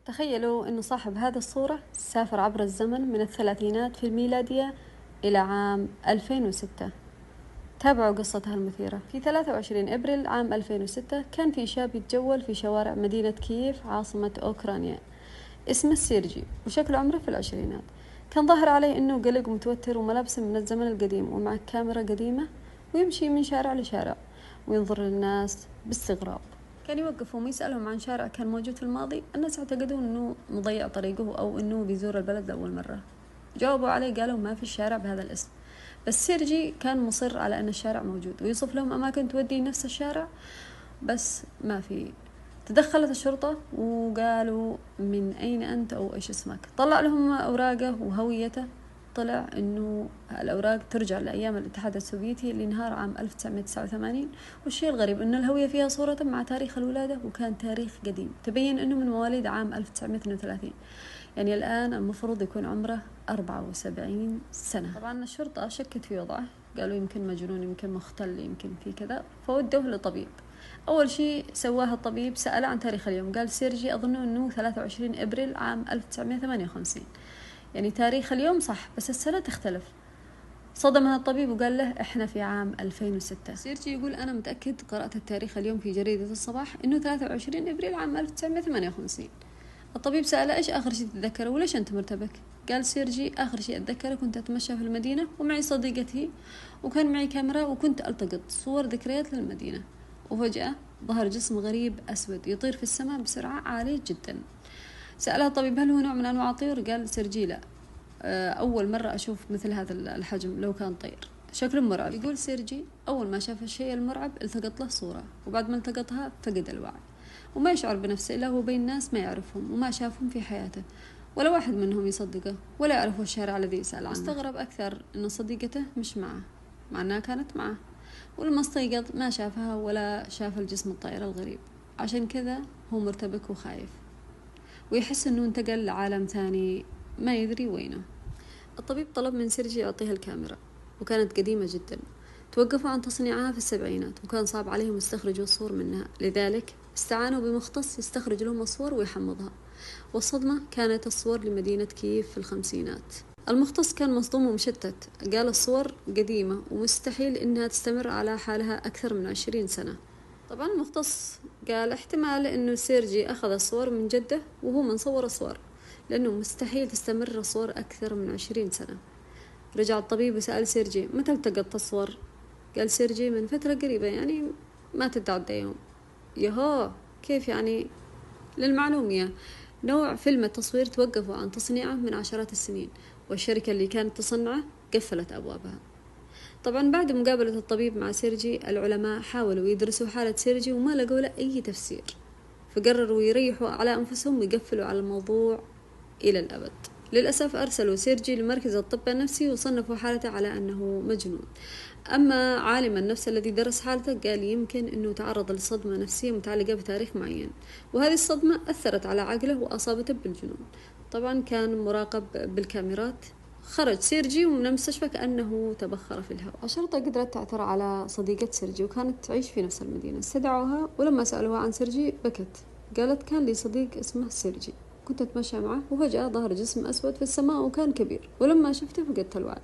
تخيلوا أن صاحب هذه الصورة سافر عبر الزمن من الثلاثينات في الميلادية إلى عام 2006. تابعوا قصتها المثيرة. في 23 أبريل عام 2006 كان في شاب يتجول في شوارع مدينة كييف عاصمة أوكرانيا اسمه سيرجي، وشكله عمره في العشرينات. كان ظاهر عليه أنه قلق ومتوتر وملابسه من الزمن القديم ومع كاميرا قديمة، ويمشي من شارع لشارع وينظر للناس باستغراب. كان يوقفهم ويسألهم عن شارع كان موجود في الماضي. الناس اعتقدوا أنه مضيع طريقه أو أنه بيزور البلد لأول مرة. جاوبوا عليه قالوا ما في الشارع بهذا الاسم، بس سيرجي كان مصر على أن الشارع موجود ويوصف لهم أماكن تودي نفس الشارع، بس ما في. تدخلت الشرطة وقالوا من أين أنت أو إيش اسمك. طلع لهم أوراقه وهويته، طلع إنه الأوراق ترجع لأيام الاتحاد السوفيتي اللي انهار عام 1989. والشيء الغريب إن الهوية فيها صورة مع تاريخ الولادة، وكان تاريخ قديم تبين إنه من مواليد عام 1932، يعني الآن المفروض يكون عمره 74 سنة. طبعا الشرطة شكت في وضعه، قالوا يمكن مجنون، يمكن مختل، يمكن في كذا، فودوه لطبيب. أول شيء سواه الطبيب سأله عن تاريخ اليوم، قال سيرجي أظنه أنه 23 أبريل عام 1958، يعني تاريخ اليوم صح بس السنة تختلف. صدمها الطبيب وقال له إحنا في عام 2006. سيرجي يقول أنا متأكد، قرأت التاريخ اليوم في جريدة الصباح إنه 23 أبريل عام 1958. الطبيب سأله إيش آخر شيء تتذكره وليش أنت مرتبك؟ قال سيرجي آخر شيء أتذكره كنت أتمشى في المدينة ومعي صديقتي وكان معي كاميرا وكنت ألتقط صور ذكريات للمدينة، وفجأة ظهر جسم غريب أسود يطير في السماء بسرعة عالية جدا. سألها الطبيب هل هو نوع من أنواع الطيور؟ قال سيرجي لا، أول مرة أشوف مثل هذا الحجم لو كان طير، شكله مرعب. يقول سيرجي أول ما شاف الشيء المرعب التقط له صورة، وبعد ما التقطها فقد الوعي وما يشعر بنفسه إلا هو بين ناس ما يعرفهم وما شافهم في حياته، ولا واحد منهم يصدقه ولا يعرفه الشارع الذي يسأل عنه. استغرب أكثر أن صديقته مش معه مع أنها كانت معه، ولما استيقظ ما شافها ولا شاف الجسم الطائر الغريب، عشان كذا هو مرتبك وخايف ويحس أنه انتقل لعالم ثاني ما يدري وينه. الطبيب طلب من سيرجي يعطيها الكاميرا، وكانت قديمة جدا، توقفوا عن تصنيعها في السبعينات وكان صعب عليهم يستخرجوا الصور منها، لذلك استعانوا بمختص يستخرج لهم الصور ويحمضها. والصدمة كانت الصور لمدينة كييف في الخمسينات. المختص كان مصدوم ومشتت، قال الصور قديمة ومستحيل إنها تستمر على حالها أكثر من 20 سنة. طبعا المختص قال احتمال إنه سيرجي أخذ الصور من جده وهو من صور الصور، لأنه مستحيل تستمر الصور أكثر من 20 سنة. رجع الطبيب وسأل سيرجي متى التقطت الصور؟ قال سيرجي من فترة قريبة، يعني ما تتعدى يوم. يهو كيف يعني؟ للمعلومية نوع فيلم التصوير توقفوا عن تصنيعه من عشرات السنين، والشركة اللي كانت تصنعه قفلت أبوابها. طبعا بعد مقابلة الطبيب مع سيرجي العلماء حاولوا يدرسوا حالة سيرجي وما لقوا له أي تفسير، فقرروا يريحوا على أنفسهم ويقفلوا على الموضوع إلى الأبد. للأسف أرسلوا سيرجي لمركز الطب النفسي وصنفوا حالته على أنه مجنون. أما عالم النفس الذي درس حالته قال يمكن أنه تعرض لصدمة نفسية متعلقة بتاريخ معين، وهذه الصدمة أثرت على عقله وأصابته بالجنون. طبعا كان مراقب بالكاميرات. خرج سيرجي من المستشفى كأنه تبخر في الهواء. الشرطة قدرت تعثر على صديقة سيرجي وكانت تعيش في نفس المدينة. استدعوها ولما سألوها عن سيرجي بكت، قالت كان لي صديق اسمه سيرجي، كنت أتمشى معه وفجأة ظهر جسم أسود في السماء وكان كبير، ولما شفته فقدت الوعي.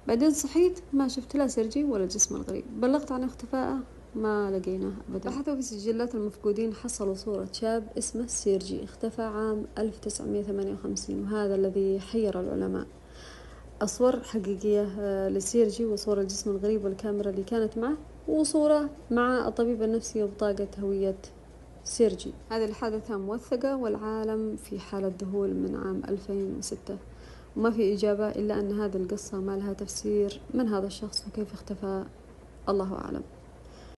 بعدين صحيت ما شفت لا سيرجي ولا الجسم الغريب. بلغت عن اختفائه ما لقيناه أبدا. بحثوا في سجلات المفقودين حصلوا صورة شاب اسمه سيرجي اختفى عام 1958، وهذا الذي حير العلماء. الصور حقيقية لسيرجي وصورة الجسم الغريب والكاميرا اللي كانت معه وصورة مع الطبيب النفسي وبطاقة هوية سيرجي. هذه الحادثة موثقة والعالم في حالة ذهول من عام 2006، وما في إجابة إلا أن هذه القصة ما لها تفسير. من هذا الشخص وكيف اختفى؟ الله أعلم.